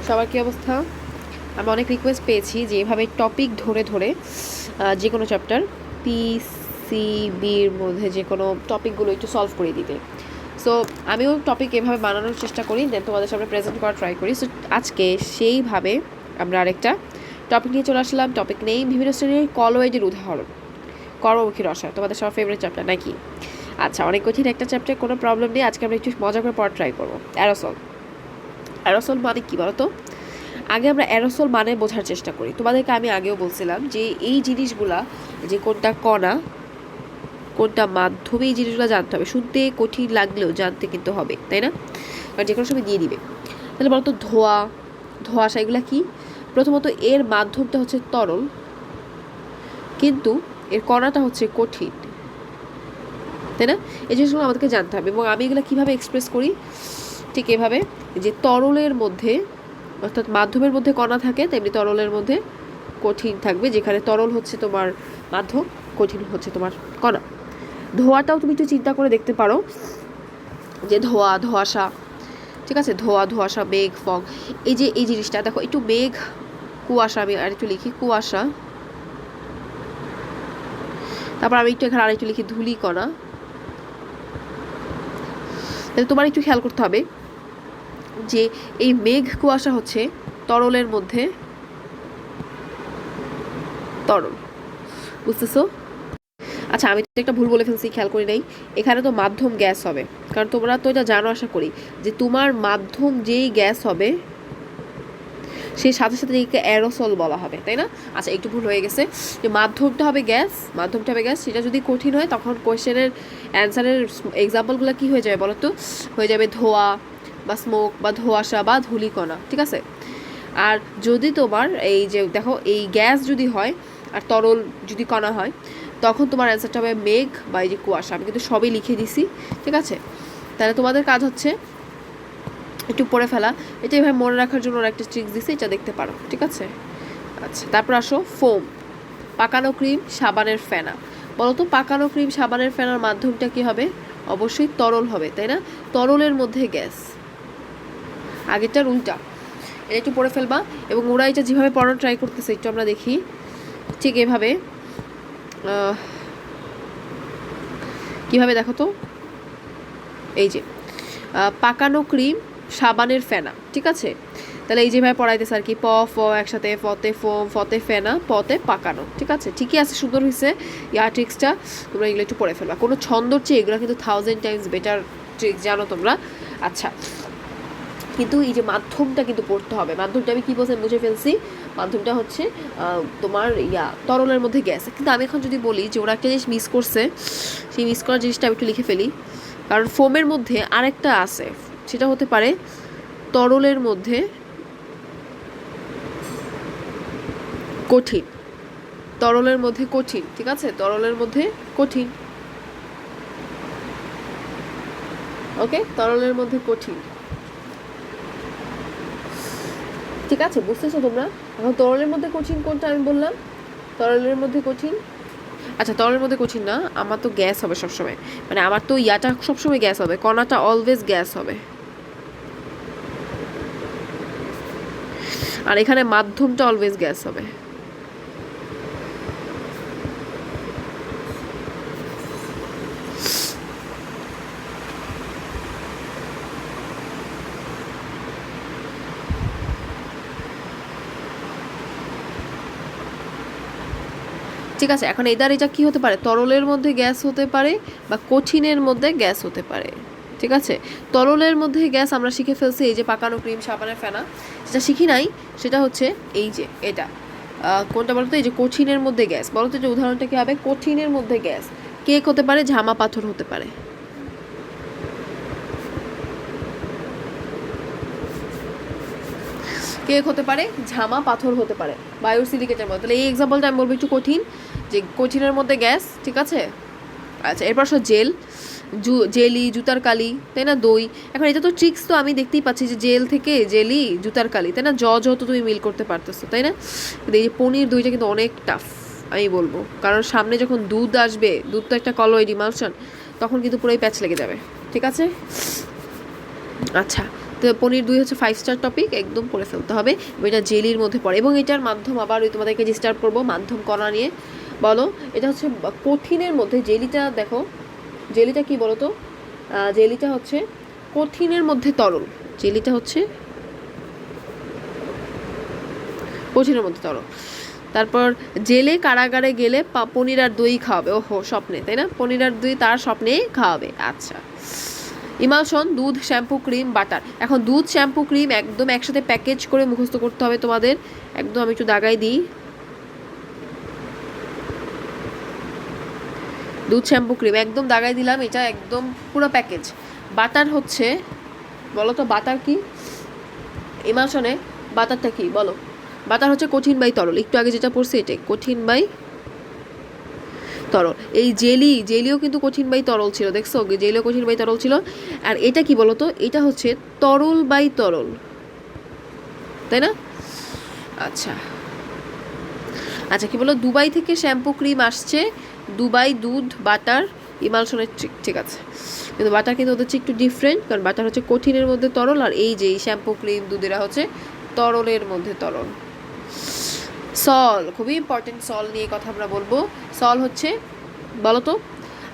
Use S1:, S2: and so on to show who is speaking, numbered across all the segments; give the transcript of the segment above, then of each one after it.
S1: সবার কী অবস্থা? আমি অনেক রিকোয়েস্ট পেয়েছি যে এভাবে টপিক ধরে ধরে যে কোনো চ্যাপ্টার পিসিবির মধ্যে যে কোনো টপিকগুলো একটু সলভ করে দিতে। সো আমিও টপিক এভাবে বানানোর চেষ্টা করি, দেন তোমাদের সামনে প্রেজেন্ট করার ট্রাই করি। সো আজকে সেইভাবে আমরা আরেকটা টপিক নিয়ে চলে আসলাম। টপিক নেই বিভিন্ন শ্রেণীর কলওয়েডের উদাহরণ, কর্মমুখী রসায়ন, তোমাদের সবার ফেভারিট চ্যাপ্টার নাকি? আচ্ছা, অনেক কঠিন একটা চ্যাপ্টার, কোনো প্রবলেম নেই। আজকে আমরা একটু মজা করে পড়ার ট্রাই করবো। অ্যারোসল। অ্যারোসল মানে কী বলো তো? আগে আমরা অ্যারোসল মানে বোঝার চেষ্টা করি। তোমাদেরকে আমি আগেও বলছিলাম যে এই জিনিসগুলা, যে কোনটা কণা কোনটা মাধ্যমে, এই জিনিসগুলো জানতে হবে। শুনতে কঠিন লাগলেও জানতে কিন্তু হবে, তাই না? কারণ যে কোনো সময় দিয়ে দিবে। তাহলে বলতো ধোঁয়া, ধোঁয়াশা, এগুলো কি? প্রথমত এর মাধ্যমটা হচ্ছে তরল, কিন্তু এর কণাটা হচ্ছে কঠিন, তাই না? এই জিনিসগুলো আমাদেরকে জানতে হবে। এবং আমি এগুলো কীভাবে এক্সপ্রেস করি? ঠিক এভাবে, যে তরলের মধ্যে অর্থাৎ মাধ্যমের মধ্যে কণা থাকে, তেমনি তরলের মধ্যে কঠিন থাকবে। যেখানে তরল হচ্ছে তোমার মাধ্যম, কঠিন হচ্ছে তোমার কণা। ধোঁয়াটাও তুমি একটু চিন্তা করে দেখতে পারো, যে ধোঁয়া, ধোঁয়াশা, ঠিক আছে? ধোঁয়া, ধোঁয়াশা, মেঘ, ফগ, এই যে এই জিনিসটা দেখো, একটু মেঘ, কুয়াশা, আমি আর একটু লিখি কুয়াশা, তারপর আমি একটু এখানে আরেকটু লিখি ধূলিকণা। তাহলে তোমার একটু খেয়াল করতে হবে যে এই মেঘ, কুয়াশা হচ্ছে তরলের মধ্যে তরল, বুঝতেছো? আচ্ছা, আমি তো একটা ভুল বলে ফেলছি, খেয়াল করি নাই। এখানে তো মাধ্যম গ্যাস হবে, কারণ তোমরা তো এটা জানো আশা করি, যে তোমার মাধ্যম যেই গ্যাস হবে সেই সাথে সাথে একে অ্যারোসল বলা হবে, তাই না? আচ্ছা, একটু ভুল হয়ে গেছে, যে মাধ্যমটা হবে গ্যাস, মাধ্যমটা হবে গ্যাস। সেটা যদি কঠিন হয় তখন কোয়েশ্চেনের অ্যান্সারের এক্সাম্পলগুলো কী হয়ে যাবে বলো তো? হয়ে যাবে ধোঁয়া বা স্মোক বা ধোঁয়াশা বা ধূলিকণা, ঠিক আছে? আর যদি তোমার এই যে দেখো, এই গ্যাস যদি হয় আর তরল যদি কণা হয়, তখন তোমার অ্যান্সারটা হবে মেঘ বা এই যে কুয়াশা। আমি কিন্তু সবই লিখে দিছি, ঠিক আছে? তাহলে তোমাদের কাজ হচ্ছে একটু পড়ে ফেলা। এটা এভাবে মনে রাখার জন্য একটা ট্রিক্স দিছি, এটা দেখতে পারো, ঠিক আছে? আচ্ছা, তারপর আসো ফোম, পাকানো ক্রিম, সাবানের ফেনা। বলো তো, পাকানো ক্রিম, সাবানের ফেনার মাধ্যমটা কি হবে? অবশ্যই তরল হবে, তাই না? তরলের মধ্যে গ্যাস, আগেরটার উল্টা। এটা একটু পড়ে ফেলবা, এবং ওরা এটা যেভাবে পড়ানো ট্রাই করতেছে একটু আমরা দেখি। ঠিক এভাবে কীভাবে দেখো তো, এই যে পাকানো ক্রিম, সাবানের ফেনা, ঠিক আছে? তাহলে এই যেভাবে পড়াইতেছে আর কি, প ফ একসাথে, ফতে ফোম, ফতে ফেনা, পতে পাকানো, ঠিক আছে? ঠিকই আছে, সুন্দর হয়েছে। ইয়ার ট্রিক্সটা তোমরা এগুলো একটু পড়ে ফেলবা। কোনো ছন্দর চেয়ে এগুলো কিন্তু 1000 টাইমস বেটার ট্রিক্স, জানো তোমরা? আচ্ছা, কিন্তু এই যে মাধ্যমটা কিন্তু পড়তে হবে। মাধ্যমটা আমি কী বলছি বুঝে ফেলছি। মাধ্যমটা হচ্ছে তোমার তরলের মধ্যে গ্যাস। কিন্তু আমি এখন যদি বলি যে ওরা একটা জিনিস মিস করছে, সেই মিস করার জিনিসটা আমি একটু লিখে ফেলি। কারণ ফোমের মধ্যে আরেকটা আছে, সেটা হতে পারে তরলের মধ্যে কঠিন, তরলের মধ্যে কঠিন, ঠিক আছে? তরলের মধ্যে কঠিন, ওকে? তরলের মধ্যে কঠিন, ঠিক আছে? বুঝতেছো তোমরা? এখন তরলের মধ্যে কঠিন কোনটা আমি বললাম? তরলের মধ্যে কঠিন, আচ্ছা তরলের মধ্যে কঠিন না, আমার তো গ্যাস হবে সবসময়, মানে আমার তো ইয়াটা সবসময় গ্যাস হবে, কণাটা অলওয়েজ গ্যাস হবে। আর এখানে মাধ্যমটা অলওয়েজ গ্যাস হবে। ঠিক আছে, এখন এদার এটা কী হতে পারে? তরলের মধ্যে গ্যাস হতে পারে বা কঠিনের মধ্যে গ্যাস হতে পারে, ঠিক আছে? তরলের মধ্যে গ্যাস আমরা শিখে ফেলছি, এই যে পাকানো ক্রিম, সাবানের ফেনা। যেটা শিখি নাই সেটা হচ্ছে এই যে এটা, কোনটা বলতো? এই যে কঠিনের মধ্যে গ্যাস। বলতো যে উদাহরণটা কী হবে? কঠিনের মধ্যে গ্যাস কেক হতে পারে, ঝামা পাথর হতে পারে, কেক হতে পারে, ঝামা পাথর হতে পারে, বায়ুর সিলিকেটের মধ্যে। তাহলে এই এক্সাম্পলটা আমি বলবো একটু কঠিন, যে কঠিনের মধ্যে গ্যাস, ঠিক আছে? আচ্ছা, এরপর আসো জেল, জেলি, জুতার কালি, তাই না? দই। এখন এটা তো ট্রিক্স, তো আমি দেখতেই পাচ্ছি যে জেল থেকে জেলি, জুতার কালি, তাই না? তো তুমি মিল করতে পারতেছো, তাই না? কিন্তু এই যে পনির, দইটা কিন্তু অনেক টাফ আমি বলবো, কারণ সামনে যখন দুধ আসবে, দুধ তো একটা কলয়েড ইমালশন, তখন কিন্তু পুরোই প্যাচ লেগে যাবে, ঠিক আছে? আচ্ছা, তো পনির 2 হচ্ছে 5 স্টার টপিক, একদম পড়ে ফেলতে হবে। এটা জেলির মধ্যে পড়ে এবং এটার মাধ্যম আবার ওই তোমাদেরকে ডিস্টার্ব করবো মাধ্যম কণা নিয়ে। বলো এটা হচ্ছে কঠিনের মধ্যে জেলিটা, দেখো জেলিটা কি বলো তো, জেলিটা হচ্ছে কঠিনের মধ্যে তরল, জেলিটা হচ্ছে কঠিনের মধ্যে তরল। তারপর জেলে কারাগারে গেলে পনির আর দই খাওয়াবে, ওহো স্বপ্নে, তাই না, পনির আর দই তার স্বপ্নে খাওয়াবে। আচ্ছা, ইমালশন দুধ শ্যাম্পু ক্রিম বাটার। এখন দুধ শ্যাম্পু ক্রিম একদম একসাথে প্যাকেজ করে মুখস্থ করতে হবে তোমাদের, একদম আমি একটু দাগাই দিই। দুধ শ্যাম্পু ক্রিম একদম দাগাই দিলাম, এটা একদম পুরো প্যাকেজ। বাটার হচ্ছে, বলো তো বাটার কি, ইমালশনে বাটারটা কি বলো। বাটার হচ্ছে কঠিন বাই তরল, একটু আগে যেটা পড়ছি এটাই, কঠিন বাই তরল। এই জেলিও কিন্তু কঠিন বাই তরল ছিল, দেখছো জেলিও কঠিন বাই তরল ছিল। আর এটা কি বলতো, এটা হচ্ছে তরল বাই তরল, তাই না। আচ্ছা আচ্ছা, কি বলো, দুবাই থেকে শ্যাম্পু ক্রিম আসছে, দুবাই দুধ বাটার ইমালশনের, ঠিক আছে, কিন্তু বাটার কিন্তু ওদের হচ্ছে একটু ডিফারেন্ট, কারণ বাটার হচ্ছে কঠিনের মধ্যে তরল, আর এই যে শ্যাম্পু ক্রিম দুধেরা হচ্ছে তরলের মধ্যে তরল। সল, খুবই ইম্পর্টেন্ট, সল নিয়ে কথা আমরা বলবো। সল হচ্ছে, বলো তো,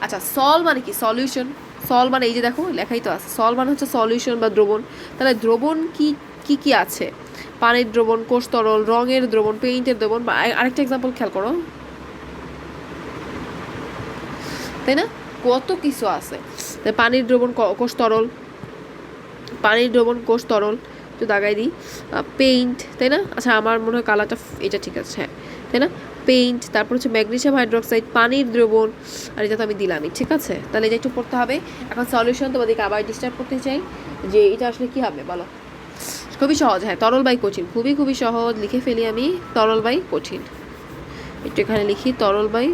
S1: আচ্ছা সল মানে কি, সলিউশন। সল মানে এই যে দেখো লেখাই তো আছে, সল মানে হচ্ছে সলিউশন বা দ্রবণ। তাহলে দ্রবণ কি কি কি আছে, পানির দ্রবণ, কোষ তরল, রঙের দ্রবণ, পেইন্টের দ্রবণ। আরেকটা এক্সাম্পল খেয়াল করো, তাই না, কত কিছু আছে। পানির দ্রবণ, কোষ তরল, পানির দ্রবণ, কোষ তরল, একটু দাগাই দিই, পেইন্ট, তাই না। আচ্ছা আমার মনে হয় কালারটা এটা ঠিক আছে, হ্যাঁ তাই না, পেইন্ট। তারপর হচ্ছে ম্যাগনেসিয়াম হাইড্রোক্সাইড, পানির দ্রবণ, আর এটা তো আমি দিলামই, ঠিক আছে। তাহলে এটা একটু পড়তে হবে। এখন সলিউশন তোমাদেরকে আবার ডিস্টার্ব করতে চাই যে এটা আসলে কী হবে বলো। খুবই সহজ, হ্যাঁ তরল বাই কঠিন, খুবই খুবই সহজ, লিখে ফেলি আমি, তরল বাই কঠিন, একটু এখানে লিখি তরল বাই,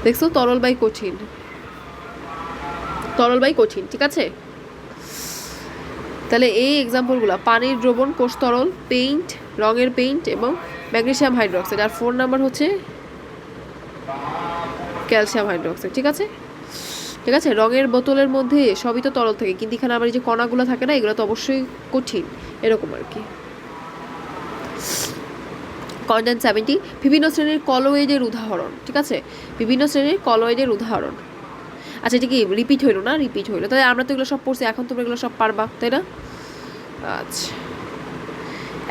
S1: দেখছো তরল বাই কঠিন, তরল বাই কঠিন, ঠিক আছে। তাহলে এই এক্সাম্পলগুলো, পানির দ্রবণ, কোষ তরল, পেইন্ট, রঙের পেইন্ট এবং ম্যাগনেসিয়াম হাইড্রোক্সাইড, আর 4 নাম্বার হচ্ছে ক্যালসিয়াম হাইড্রোক্সাইড, ঠিক আছে। ঠিক আছে, রঙের বোতলের মধ্যে সবই তো তরল থাকে, কিন্তু এখানে আবার এই যে কণাগুলো থাকে না, এগুলো তো অবশ্যই কঠিন, এরকম আর কি। কন্টেন্ট 70, বিভিন্ন শ্রেণীর কলয়েডের উদাহরণ, ঠিক আছে, বিভিন্ন শ্রেণীর কলয়েডের উদাহরণ। আচ্ছা এটা কি রিপিট হইলো না, রিপিট হইলো, তাহলে আমরা তো এগুলো সব পড়ছি, এখন তোমরা এগুলো সব পারবা, তাই না। আচ্ছা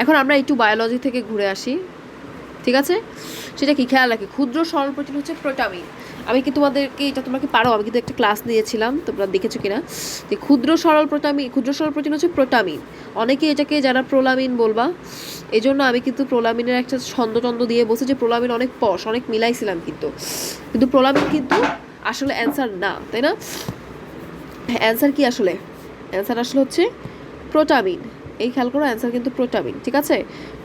S1: এখন আমরা একটু বায়োলজি থেকে ঘুরে আসি, ঠিক আছে। সেটা কি খেয়াল রাখি, ক্ষুদ্র সরল প্রোটিন হচ্ছে প্রোটামিন। আমি কি তোমাদেরকে, এটা তোমরা কি পারো, আমি কিন্তু একটা ক্লাস নিয়েছিলাম, তোমরা দেখেছো কিনা, যে ক্ষুদ্র সরল প্রোটিন হচ্ছে প্রোটামিন। অনেকে এটাকে যারা প্রোলামিন বলবা, এই জন্য আমি কিন্তু প্রোলামিনের একটা ছন্দটন্দ দিয়ে বলছি যে প্রোলামিন অনেক পশ, অনেক মিলাইছিলাম, কিন্তু প্রোলামিন কিন্তু আসলে অ্যান্সার না, তাই না। অ্যান্সার কি আসলে, অ্যান্সার আসলে হচ্ছে প্রোটামিন, এই খেয়াল করো, অ্যান্সার কিন্তু প্রোটামিন, ঠিক আছে।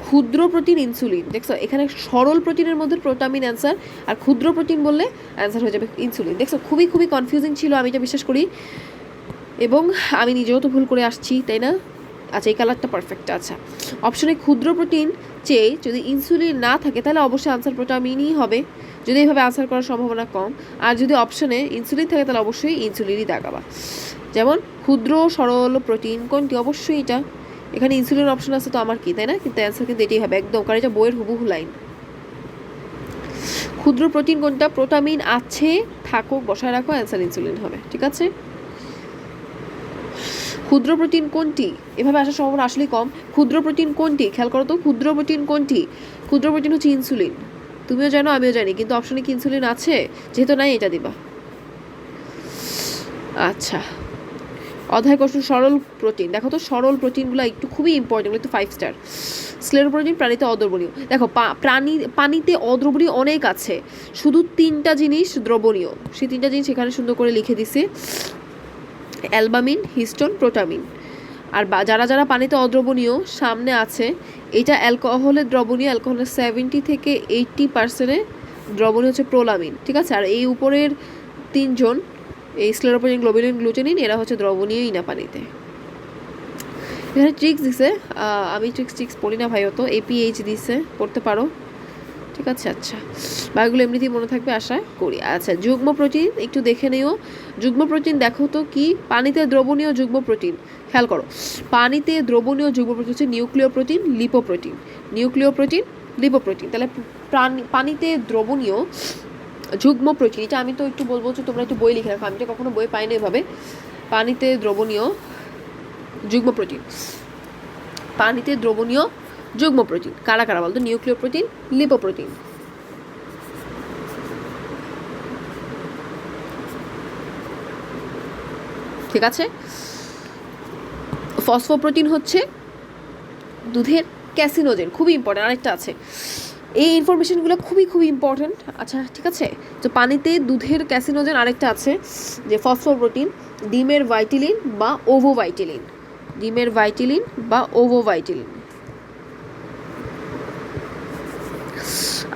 S1: ক্ষুদ্র প্রোটিন ইনসুলিন, দেখছো এখানে সরল প্রোটিনের মধ্যে প্রোটামিন অ্যান্সার, আর ক্ষুদ্র প্রোটিন বললে অ্যান্সার হয়ে যাবে ইনসুলিন। দেখছো খুবই খুবই কনফিউজিং ছিল, আমি এটা বিশ্বাস করি, এবং আমি নিজেও তো ভুল করে আসছি, তাই না। আচ্ছা এই কালারটা পারফেক্ট। আচ্ছা অপশনে ক্ষুদ্র প্রোটিন চেয়ে যদি ইনসুলিন না থাকে তাহলে অবশ্যই আনসার প্রোটামিনই হবে, যদি এইভাবে আনসার করার সম্ভাবনা কম। আর যদি অপশনে ইনসুলিন থাকে তাহলে অবশ্যই ইনসুলিনই দাগাবা। যেমন ক্ষুদ্র সরল প্রোটিন কোনটি, অবশ্যই এটা, এখানে ইনসুলিন অপশন আছে তো আমার কি, তাই না, কিন্তু অ্যান্সার কিন্তু এটাই হবে একদম, কারণ এটা বইয়ের হুবহু লাইন। ক্ষুদ্র প্রোটিন কোনটা, প্রোটামিন আছে, থাকুক বসায় রাখো, অ্যান্সার ইনসুলিন হবে, ঠিক আছে। ক্ষুদ্র প্রোটিন কোনটি, এভাবে আসার সম্ভাবনা আসলেই কম। ক্ষুদ্র প্রোটিন কোনটি, খেয়াল করো তো, ক্ষুদ্র প্রোটিন কোনটি, ক্ষুদ্র প্রোটিন হচ্ছে ইনসুলিন, তুমিও জানো আমিও জানি, কিন্তু অপশনে কি ইনসুলিন আছে, যেহেতু নাই এটা দিবা। আচ্ছা অধ্যায় কোশ্চেন, সরল প্রোটিন, দেখো তো সরল প্রোটিনগুলো একটু খুবই ইম্পর্টেন্ট, একটু 5 স্টার। স্ক্লেরোপ্রোটিন প্রাণীতে অদ্রবণীয়, দেখো পানিতে অদ্রবণীয় অনেক আছে, শুধু 3টা জিনিস দ্রবণীয়, সেই 3টা জিনিস এখানে সুন্দর করে লিখে দিছে, অ্যালবামিন, হিস্টোন, প্রোটামিন। আর যারা যারা পানিতে অদ্রবণীয় সামনে আছে, এটা অ্যালকোহলের দ্রবণীয়, অ্যালকোহলের 70 থেকে 80% দ্রবণীয় হচ্ছে প্রোলামিন, ঠিক আছে। আর এই উপরের 3জন, এই স্ক্লেরোপ্রোটিন, গ্লোবুলিন, গ্লুটেনিন, এরা হচ্ছে দ্রবণীয়ই না পানিতে। এখানে ট্রিক্স দিছে, আমি ট্রিক্স পড়ি না ভাই, অত এপিএইচ দিছে, পড়তে পারো, ঠিক আছে? আচ্ছা, বাকিগুলো এমনিতেই মনে থাকবে আশা করি। আচ্ছা, যুগ্ম প্রোটিন একটু দেখে নিও। যুগ্ম প্রোটিন দেখো তো কি? পানিতে দ্রবণীয় যুগ্ম প্রোটিন, খেয়াল করো। পানিতে দ্রবণীয় যুগ্ম প্রোটিন হচ্ছে নিউক্লিয় প্রোটিন, লিপোপ্রোটিন। নিউক্লিয় প্রোটিন, লিপোপ্রোটিন। তাহলে পানিতে দ্রবণীয় যুগ্ম প্রোটিন, এটা আমি তো একটু বলবো যে তোমরা একটু বই লিখে রাখো, আমি তো কখনো বই পাইনি এভাবে। পানিতে দ্রবণীয় যুগ্ম প্রোটিন, পানিতে দ্রবণীয় যুগ্ম প্রোটিন কারা কারা বলতো? নিউক্লিয় প্রোটিন, লিপোপ্রোটিন। ঠিক আছে? ফসফোপ্রোটিন হচ্ছে দুধের ক্যাসিনোজেন, খুবই ইম্পর্টেন্ট। আরেকটা আছে, এই ইনফরমেশনগুলো খুবই খুবই ইম্পর্টেন্ট। আচ্ছা, ঠিক আছে? তো পানিতে দুধের ক্যাসিনোজেন আরেকটা আছে যে ফসফোপ্রোটিন, ডিমের ভাইটিলিন বা ওভোভাইটিলিন। ডিমের ভাইটিলিন বা ওভোভাইটিলিন।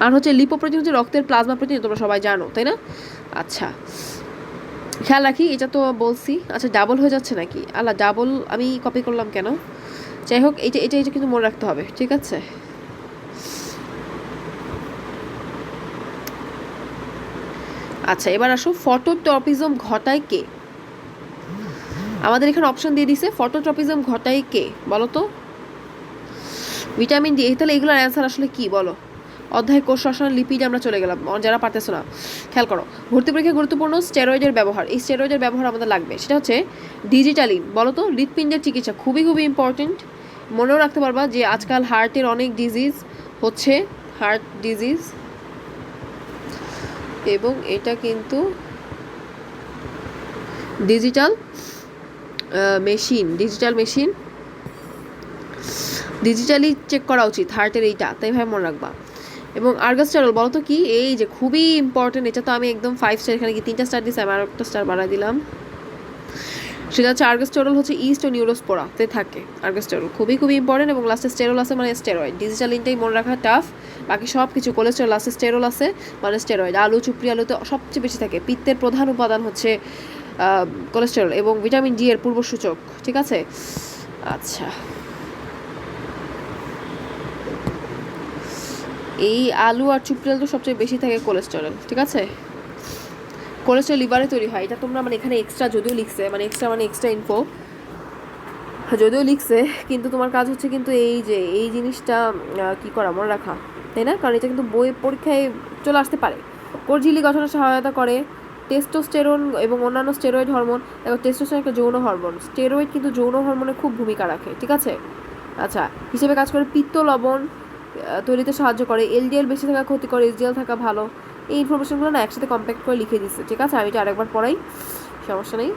S1: আর হচ্ছে লিপোপ্রোটিন হচ্ছে রক্তের প্লাজমা প্রোটিন, তোমরা সবাই জানো, তাই না? আচ্ছা, খেয়াল রাখি, এটা তো বলছি। আচ্ছা, ডাবল হয়ে যাচ্ছে নাকি? আল্লাহ, ডাবল আমি কপি করলাম কেন? যাই হোক, এটা এটা এটা কিন্তু মনে রাখতে হবে, ঠিক আছে? আচ্ছা, এবার আসো, ফটোট্রপিজম ঘটায় কে? আমাদের এখানে অপশন দিয়ে দিছে, ফটোট্রপিজম ঘটায় কে বলো তো? Vitamin D. তাহলে এগুলোর অ্যান্সার আসলে কি বলো? অধ্যায় কোষ রসায়ন লিপিড আমরা চলে গেলাম, যারা পারতেছো না খেয়াল করো। ভর্তি পরীক্ষায় গুরুত্বপূর্ণ স্টেরয়েডের ব্যবহার, এই স্টেরয়েডের ব্যবহার আমাদের লাগবে, সেটা হচ্ছে ডিজিটালিন। বলো তো, হৃৎপিণ্ডের চিকিৎসা, খুবই খুবই ইম্পর্টেন্ট। মনেও রাখতে পারবা যে আজকাল হার্টের অনেক ডিজিজ হচ্ছে, হার্ট ডিজিজ, এবং এটা কিন্তু ডিজিটাল মেশিন, ডিজিটালি চেক করা উচিত হার্টের এইটা, তাই ভাই মনে রাখবা। এবং আর্গাস্টারল বলো তো কি? এই যে খুবই ইম্পর্টেন্ট, এটা তো আমি একদম 5 স্টার, এখানে কি 3টা স্টার দিছি, আমি আর একটা স্টার বাড়াই দিলাম। সেটা হচ্ছে আর্গাস্টারল হচ্ছে ইস্ট ও নিউরোস্পোরাতে থাকে। আর্গাস্টারল খুবই খুবই ইম্পর্টেন্ট, এবং লাস্টে স্টেরল আছে মানে স্টেরয়েড। ডিজিটালিনটাই মনে রাখা টাফ, বাকি সব কিছু। কোলেস্টেরল লাস্টে স্টেরল আছে মানে স্টেরয়েড। আলু, চুপড়ি আলুতে সবচেয়ে বেশি থাকে। পিত্তের প্রধান উপাদান হচ্ছে কোলেস্টেরল এবং ভিটামিন ডি এর পূর্বসূচক, ঠিক আছে? আচ্ছা, এই আলু আর চুপড়ি তো সবচেয়ে বেশি থাকে কোলেস্টেরল, ঠিক আছে? কোলেস্টেরল লিভারে তৈরি হয়, এটা তোমরা মানে এখানে এক্সট্রা যদিও লিখছে, মানে এক্সট্রা ইনফো যদিও লিখছে, কিন্তু তোমার কাজ হচ্ছে কিন্তু এই যে এই জিনিসটা কি করা, মনে রাখা, তাই না? কারণ এটা কিন্তু বই পরীক্ষায় চলে আসতে পারে। কোষ ঝিল্লি গঠনে সহায়তা করে টেস্টোস্টেরন এবং অন্যান্য স্টেরয়েড হরমোন। দেখো, টেস্টোস্টেরন একটা যৌন হরমোন, স্টেরয়েড কিন্তু যৌন হরমোনে খুব ভূমিকা রাখে, ঠিক আছে? আচ্ছা, হিসেবে কাজ করে পিত্ত লবণ তৈরিতে সাহায্য করে। এলডিএল বেশি থাকা ক্ষতিকর, এসডিএল থাকা ভালো। এই ইনফরমেশনগুলো না একসাথে কম্প্যাক্ট করে লিখে দিচ্ছে, ঠিক আছে? আমি এটা আরেকবার পড়াই, সমস্যা নেই।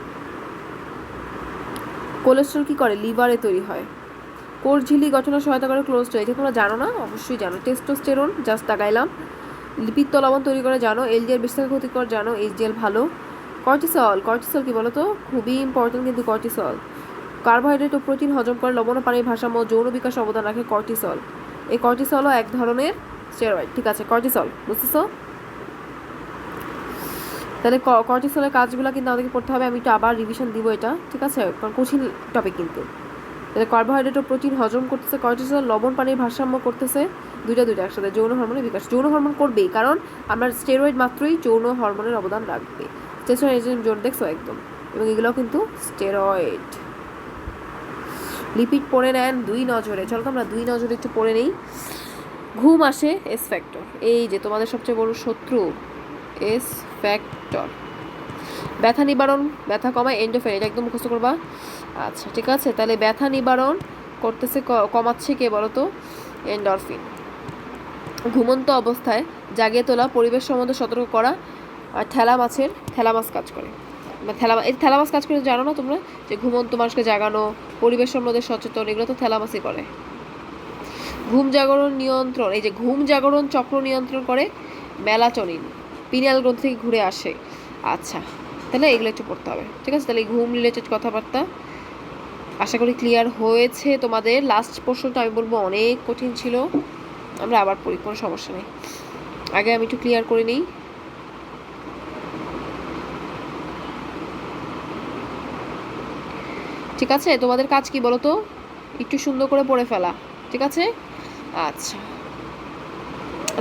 S1: কোলেস্ট্রল কী করে? লিভারে তৈরি হয়। কোষ ঝিল্লি গঠনে সহায়তা করে কোলেস্ট্রল, এটা তোমরা জানো না? অবশ্যই জানো। টেস্টোস্টেরন জাস্ট দাগাইলাম। পিত্ত লবণ তৈরি করে জানো। এলডিএল বেশি থাকা ক্ষতিকর জানো, এইচডিএল ভালো। কর্টিসল কি বলো তো? খুবই ইম্পর্টেন্ট কিন্তু কর্টিসল। কার্বোহাইড্রেট ও প্রোটিন হজম করে, লবণ ও পানির ভারসাম্য, যৌন বিকাশে অবদান রাখে কর্টিসল। এই কর্টিসলও এক ধরনের স্টেরয়েড, ঠিক আছে? কর্টিসল বুঝতেছো? তাহলে কর্টিসলের কাজগুলো কিন্তু আমাদেরকে পড়তে হবে, আমি একটু আবার রিভিশন দিব এটা, ঠিক আছে? কারণ কঠিন টপিক কিন্তু। তাহলে কার্বোহাইড্রেট ও প্রোটিন হজম করতেছে কর্টিসল, লবণ পানির ভারসাম্য করতেছে, দুইটা একসাথে। যৌন হরমোনের বিকাশ, যৌন হরমোন করবেই, কারণ আমরা স্টেরয়েড মাত্রই যৌন হরমোনের অবদান রাখবে। স্টেরয়েড জোর দেখছো একদম, এবং এগুলোও কিন্তু স্টেরয়েড। লিপিড পড়ে নেন 2 নজরে। চলো তো আমরা 2 নজরে একটু পড়ে নেই। ঘুম আসে, এস ফ্যাক্টর, এই যে তোমাদের সবচেয়ে বড় শত্রু, এস ফ্যাক্টর। ব্যথা নিবারণ, ব্যথা কমায় এন্ডোফেন, এটা একদম মুখস্থ করবা। আচ্ছা, ঠিক আছে? তাহলে ব্যথা নিবারণ করতেছে, কমাচ্ছে কে বলো তো? এন্ডরফিন। ঘুমন্ত অবস্থায় জাগিয়ে তোলা, পরিবেশ সম্বন্ধে সতর্ক করা, আর থ্যালামাস কাজ করে। এই থ্যালামাস কাজ করে জানো না তোমরা? যে ঘুমন্ত মানুষকে জাগানো, পরিবেশ সম্বন্ধে সচেতন, এগুলো তো থ্যালামাসই করে। ঘুম জাগরণ নিয়ন্ত্রণ, এই যে ঘুম জাগরণ চক্র নিয়ন্ত্রণ করে মেলাটোনিন, পিনিয়াল গ্রন্থি থেকে ঘুরে আসে। আচ্ছা, তাহলে এগুলো একটু পড়তে হবে, ঠিক আছে? তাহলে ঘুম রিলেটেড কথাবার্তা আশা করি ক্লিয়ার হয়েছে তোমাদের। লাস্ট প্রশ্নটা আমি বলবো অনেক কঠিন ছিল, আমরা আবার পড়ি, কোনো সমস্যা নেই। আগে আমি একটু ক্লিয়ার করে নিই। ঠিক আছে? তোমাদের কাজ কি বলো তো? একটু সুন্দর করে পড়ে ফেলা, ঠিক আছে? আচ্ছা,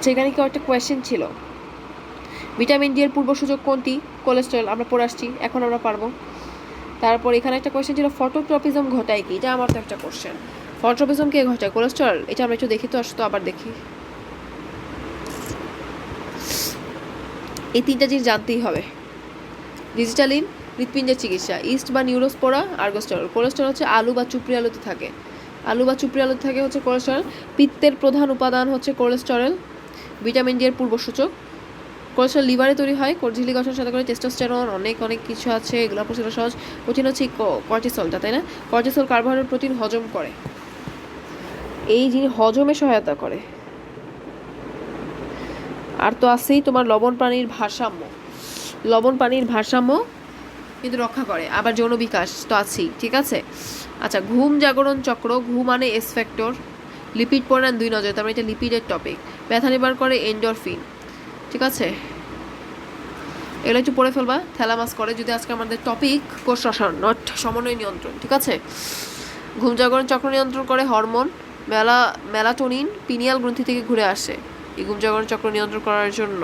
S1: আচ্ছা, এখানে কি একটা কোয়েশ্চেন ছিল, ভিটামিন ডি এর পূর্বসূচক কোনটি? কোলেস্টেরল, আমরা পড়ে আসছি, এখন আমরা পারবো। তারপর এখানে একটা কোয়েশ্চেন ছিল, ফটোট্রপিজম ঘটায় কি? এটা আমার তো একটা কোয়েশ্চেন, ফটোট্রপিজম কে ঘটায়? কোলেস্টেরল। এটা আমরা একটু দেখি তো, আসতো আবার দেখি। এই তিনটা জিনিস জানতেই হবে। ডিজিটালিন হৃৎপিণ্ডের চিকিৎসা, ইস্ট বা নিউরোস্পোরা, আর্গোস্টেরল। কোলেস্টেরল হচ্ছে আলু বা চুপড়ি আলুতে থাকে, আলু বা চুপড়ি আলুতে থাকে হচ্ছে কোলেস্টেরল। পিত্তের প্রধান উপাদান হচ্ছে কোলেস্টেরল। ভিটামিন ডি এর পূর্বসূচক। কোলেস্টেরল লিভারে তৈরি হয়, ঝিল্লি গঠনের সাথে করে টেস্টোস্টেরন, অনেক অনেক কিছু আছে, এগুলো প্রচুর সহজ। কঠিন হচ্ছে কর্টিসলটা, তাই না? কর্টিসল কার্বোহাইড্রেট প্রোটিন হজম করে, এই জিনিস হজমে সহায়তা করে। আর তো আছেই তোমার লবণ পানির ভারসাম্য, লবণ পানির ভারসাম্য কিন্তু রক্ষা করে, আবার যৌন বিকাশ তো আছেই, ঠিক আছে। আচ্ছা, ঘুম জাগরণ চক্র, ঘুম মানে এস ফ্যাক্টর। লিপিড পরিমাণ 2 নজর, তারপরে এটা লিপিডের টপিক। ব্যথা নিবারণ করে এন্ডরফিন, ঠিক আছে। এগুলো একটু পড়ে ফেলবা, থ্যালামাস করে। যদি আজকে আমাদের টপিক কোষ রসায়ন, নট সমন্বয় নিয়ন্ত্রণ, ঠিক আছে। ঘুম জাগরণ চক্র নিয়ন্ত্রণ করে হরমোন মেলাটোনিন পিনিয়াল গ্রন্থি থেকে ঘুরে আসে এই ঘুম জাগরণ চক্র নিয়ন্ত্রণ করার জন্য।